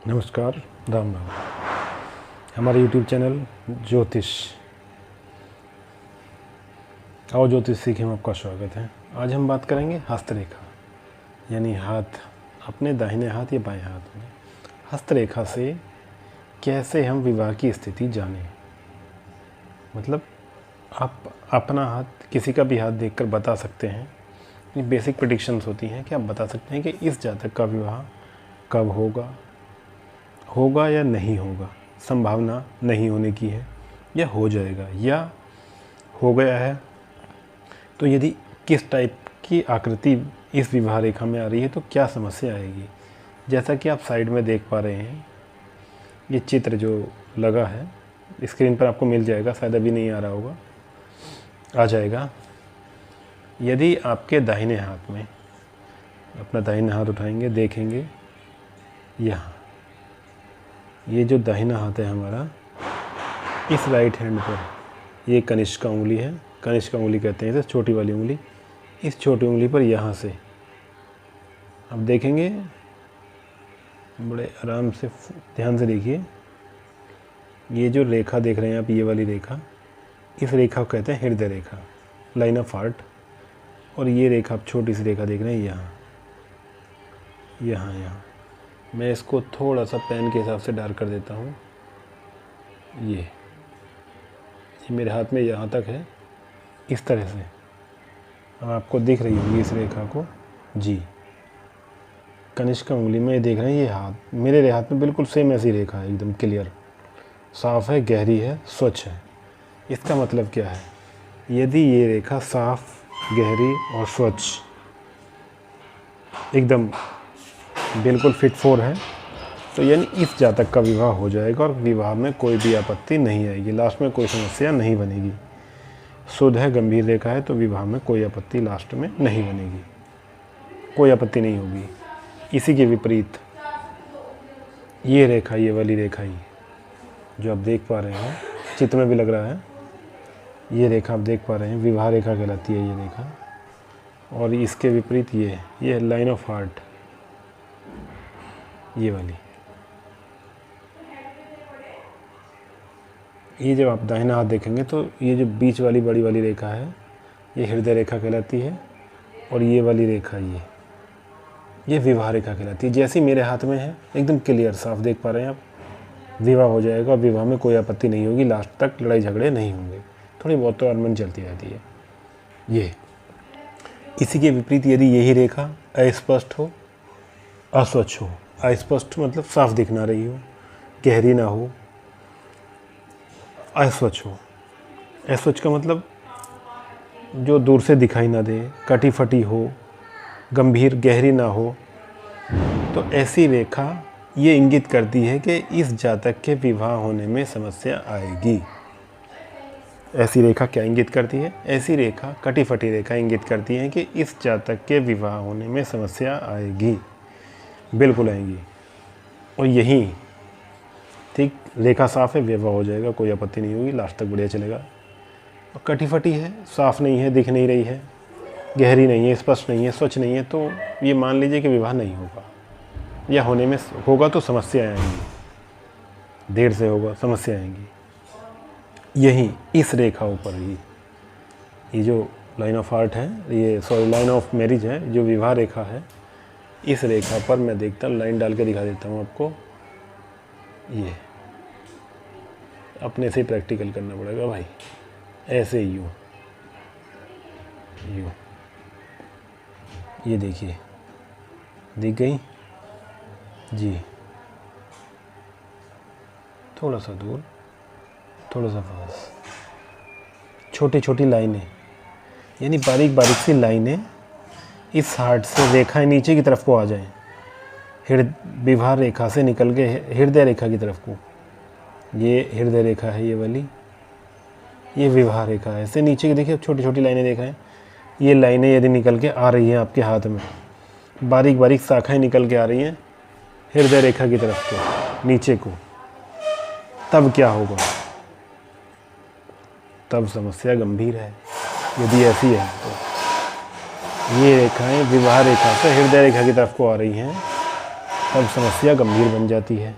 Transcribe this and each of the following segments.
नमस्कार, राम राम। हमारे YouTube channel ज्योतिष और ज्योतिष सीखे में आपका स्वागत है। आज हम बात करेंगे हस्तरेखा, यानी हाथ, अपने दाहिने हाथ या बाएं हाथ में हस्तरेखा से कैसे हम विवाह की स्थिति जानें। मतलब आप अपना हाथ, किसी का भी हाथ देखकर बता सकते हैं। ये बेसिक प्रेडिक्शंस होती हैं कि आप बता सकते हैं कि इस जातक का विवाह कब होगा या नहीं होगा, संभावना नहीं होने की है या हो जाएगा या हो गया है। तो यदि किस टाइप की आकृति इस विवाह रेखा में आ रही है तो क्या समस्या आएगी। जैसा कि आप साइड में देख पा रहे हैं, ये चित्र जो लगा है स्क्रीन पर आपको मिल जाएगा, शायद अभी नहीं आ रहा होगा, आ जाएगा। यदि आपके दाहिने हाथ में, अपना दाहिना हाथ उठाएंगे, देखेंगे यहाँ, ये जो दाहिना हाथ है हमारा, इस राइट हैंड पर ये कनिष्क उंगली है, कनिष्क उंगली कहते हैं इसे, छोटी वाली उंगली। इस छोटी उंगली पर यहाँ से आप देखेंगे, बड़े आराम से ध्यान से देखिए, ये जो रेखा देख रहे हैं आप, ये वाली रेखा, इस रेखा को कहते हैं हृदय रेखा, लाइन ऑफ हार्ट। और ये रेखा आप छोटी सी रेखा देख रहे हैं यहाँ। मैं इसको थोड़ा सा पेन के हिसाब से डार्क कर देता हूँ। ये मेरे हाथ में यहाँ तक है, इस तरह से। अब आपको दिख रही होगी इस रेखा को जी। कनिष्क उंगली में देख रहे हैं, ये हाथ, मेरे हाथ में बिल्कुल सेम ऐसी रेखा है, एकदम क्लियर, साफ़ है, गहरी है, स्वच्छ है। इसका मतलब क्या है, यदि ये रेखा साफ, गहरी और स्वच्छ, एकदम बिल्कुल फिट फोर है, तो यानी इस जातक का विवाह हो जाएगा और विवाह में कोई भी आपत्ति नहीं आएगी, लास्ट में कोई समस्या नहीं बनेगी। शुद्ध है, गंभीर रेखा है, तो विवाह में कोई आपत्ति लास्ट में नहीं बनेगी, कोई आपत्ति नहीं होगी। इसी के विपरीत ये रेखा, ये वाली रेखा ही जो आप देख पा रहे हैं, चित्र में भी लग रहा है, ये रेखा आप देख पा रहे हैं, विवाह रेखा कहलाती है ये रेखा। और इसके विपरीत ये लाइन ऑफ हार्ट, ये वाली, ये जब आप दाहिना हाथ देखेंगे तो ये जो बीच वाली बड़ी वाली रेखा है, ये हृदय रेखा कहलाती है। और ये वाली रेखा, ये विवाह रेखा कहलाती है। जैसी मेरे हाथ में है, एकदम क्लियर साफ देख पा रहे हैं आप, विवाह हो जाएगा और विवाह में कोई आपत्ति नहीं होगी, लास्ट तक लड़ाई झगड़े नहीं होंगे, थोड़ी बहुत तो अनबन चलती रहती है। ये इसी के विपरीत यदि यही रेखा अस्पष्ट हो, अस्वच्छ हो, अस्पष्ट मतलब साफ दिख ना रही हो, गहरी ना हो, अस्वच्छ हो, अस्वच्छ का मतलब जो दूर से दिखाई ना दे, कटी फटी हो, गंभीर गहरी ना हो, तो ऐसी रेखा ये इंगित करती है कि इस जातक के विवाह होने में समस्या आएगी। ऐसी रेखा क्या इंगित करती है? ऐसी रेखा, कटी फटी रेखा इंगित करती है कि इस जातक के विवाह होने में समस्या आएगी, बिल्कुल आएगी। और यही ठीक, रेखा साफ़ है, विवाह हो जाएगा, कोई आपत्ति नहीं होगी, लास्ट तक बढ़िया चलेगा। और कटी फटी है, साफ़ नहीं है, दिख नहीं रही है, गहरी नहीं है, स्पष्ट नहीं है, स्वच्छ नहीं है, तो ये मान लीजिए कि विवाह नहीं होगा, या होने में होगा तो समस्या आएंगी, देर से होगा, समस्या आएंगी। यही इस रेखा ऊपर ही, ये जो लाइन ऑफ हार्ट है, ये सॉरी लाइन ऑफ मैरिज है, जो विवाह रेखा है, इस रेखा पर मैं देखता हूँ, लाइन डाल के दिखा देता हूँ आपको। ये अपने से ही प्रैक्टिकल करना पड़ेगा भाई, ऐसे यूँ, ये देखिए, दिख गई जी, थोड़ा सा दूर, थोड़ा सा पास, छोटी छोटी लाइनें, यानी बारीक बारीक सी लाइनें इस हार्ट से रेखाएं नीचे की तरफ को आ जाएं, विवाह रेखा से निकल के हृदय रेखा की तरफ को। ये हृदय रेखा है, ये वाली, ये विवाह रेखा है, ऐसे नीचे की देखिए छोटी छोटी लाइनें देख रहे हैं। ये लाइनें यदि निकल के आ रही हैं आपके हाथ में, बारीक बारीक शाखाएं निकल के आ रही हैं हृदय रेखा की तरफ को, नीचे को, तब क्या होगा? तब समस्या गंभीर है। यदि ऐसी है तो ये रेखाएं विवाह रेखा से हृदय रेखा की तरफ को आ रही हैं, तब समस्या गंभीर बन जाती है।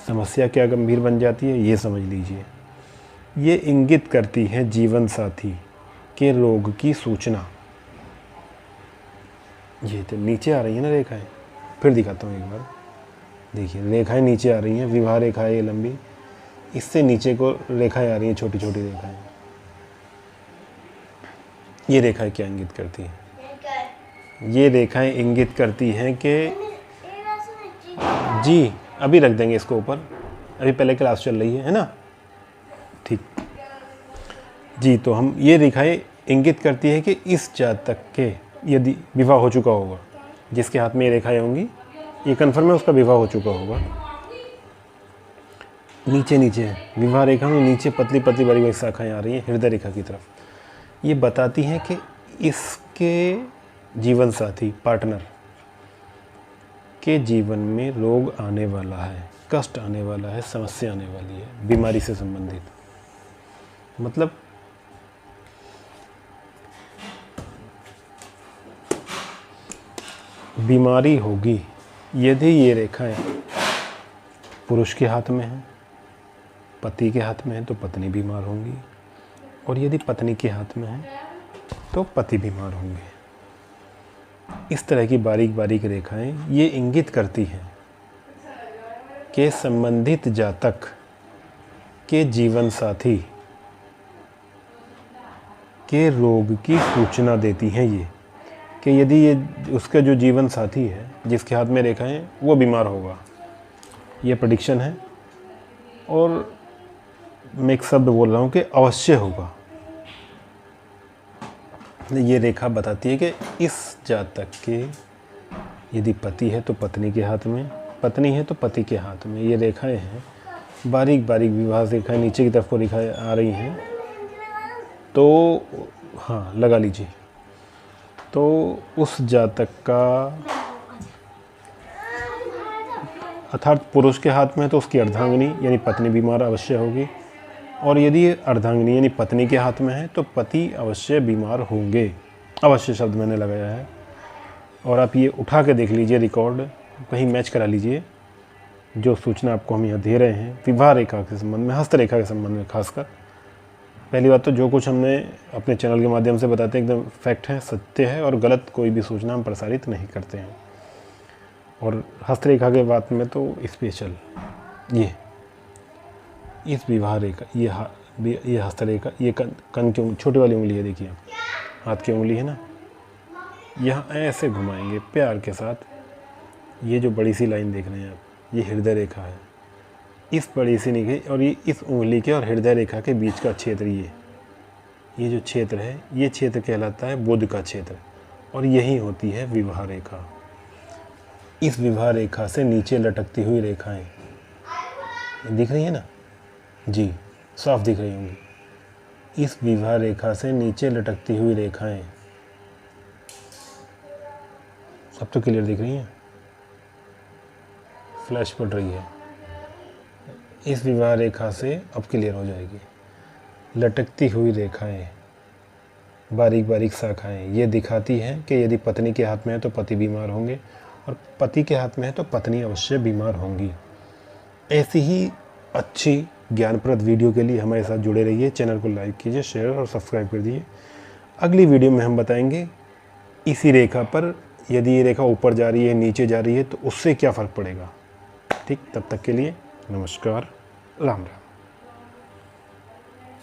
समस्या क्या गंभीर बन जाती है ये समझ लीजिए। ये इंगित करती है जीवन साथी के रोग की सूचना। ये तो नीचे आ रही है ना रेखाएं, फिर दिखाता हूँ एक बार। देखिए रेखाएं नीचे आ रही हैं, विवाह रेखा है ये लंबी, इससे नीचे को रेखाएं आ रही हैं, छोटी छोटी रेखाएं। ये रेखाएं क्या इंगित करती हैं? ये रेखाएं इंगित करती हैं कि जी अभी रख देंगे इसको ऊपर, अभी पहले क्लास चल रही है ना, ठीक जी। तो हम ये रेखाएं इंगित करती है कि इस जातक के यदि विवाह हो चुका होगा, जिसके हाथ में ये रेखाएं होंगी ये कन्फर्म है उसका विवाह हो चुका होगा। नीचे नीचे विवाह रेखा में नीचे पतली पतली बड़ी बड़ी शाखाएं आ रही हैं हृदय रेखा की तरफ। ये बताती हैं कि इसके जीवन साथी पार्टनर के जीवन में रोग आने वाला है, कष्ट आने वाला है, समस्या आने वाली है, बीमारी से संबंधित। मतलब बीमारी होगी यदि ये रेखाएं पुरुष के हाथ में है, पति के हाथ में है तो पत्नी बीमार होंगी, और यदि पत्नी के हाथ में है तो पति बीमार होंगे। इस तरह की बारीक बारीक रेखाएं ये इंगित करती हैं कि संबंधित जातक के जीवन साथी के रोग की सूचना देती हैं ये, कि यदि ये उसका जो जीवन साथी है जिसके हाथ में रेखाएं वो बीमार होगा, ये प्रेडिक्शन है। और मैं एक शब्द बोल रहा हूँ कि अवश्य होगा। ये रेखा बताती है कि इस जातक के यदि पति है तो पत्नी के हाथ में, पत्नी है तो पति के हाथ में। ये रेखाएं हैं बारीक बारीक विवाह रेखाएं नीचे की तरफ को रेखाएं आ रही हैं, तो हाँ लगा लीजिए। तो उस जातक का अर्थात पुरुष के हाथ में है तो उसकी अर्धांगिनी यानी पत्नी बीमार अवश्य होगी, और यदि अर्धांगिनी यानी पत्नी के हाथ में है तो पति अवश्य बीमार होंगे। अवश्य शब्द मैंने लगाया है, और आप ये उठा के देख लीजिए, रिकॉर्ड कहीं मैच करा लीजिए जो सूचना आपको हम यहाँ दे रहे हैं विवाह रेखा के संबंध में, हस्तरेखा के संबंध में खासकर। पहली बात तो जो कुछ हमने अपने चैनल के माध्यम से बताते हैं एकदम फैक्ट है, सत्य है, और गलत कोई भी सूचना हम प्रसारित नहीं करते हैं। और हस्तरेखा के बात में तो स्पेशल ये इस विवाह रेखा, ये हस्तरेखा, ये कन की छोटी वाली उंगली है, देखिए हाथ की उंगली है ना, यहाँ ऐसे घुमाएंगे प्यार के साथ। ये जो बड़ी सी लाइन देख रहे हैं आप, ये हृदय रेखा है। इस बड़ी सी निगाह और ये इस उंगली के और हृदय रेखा के बीच का क्षेत्र, ये जो क्षेत्र है, ये क्षेत्र कहलाता है बुध का क्षेत्र, और यही होती है विवाह रेखा। इस विवाह रेखा से नीचे लटकती हुई रेखाएं दिख रही है ना जी, साफ दिख रही होंगी। इस विवाह रेखा से नीचे लटकती हुई रेखाएं सब तो क्लियर दिख रही हैं, फ्लैश पड़ रही है। इस विवाह रेखा से अब क्लियर हो जाएगी। लटकती हुई रेखाएं, बारीक बारीक शाखाएं, ये दिखाती हैं कि यदि पत्नी के हाथ में है तो पति बीमार होंगे, और पति के हाथ में है तो पत्नी अवश्य बीमार होंगी। ऐसी ही अच्छी ज्ञानप्रद वीडियो के लिए हमारे साथ जुड़े रहिए। चैनल को लाइक कीजिए, शेयर और सब्सक्राइब कर दीजिए। अगली वीडियो में हम बताएंगे इसी रेखा पर यदि ये रेखा ऊपर जा रही है, नीचे जा रही है, तो उससे क्या फ़र्क पड़ेगा। ठीक, तब तक के लिए नमस्कार, राम राम।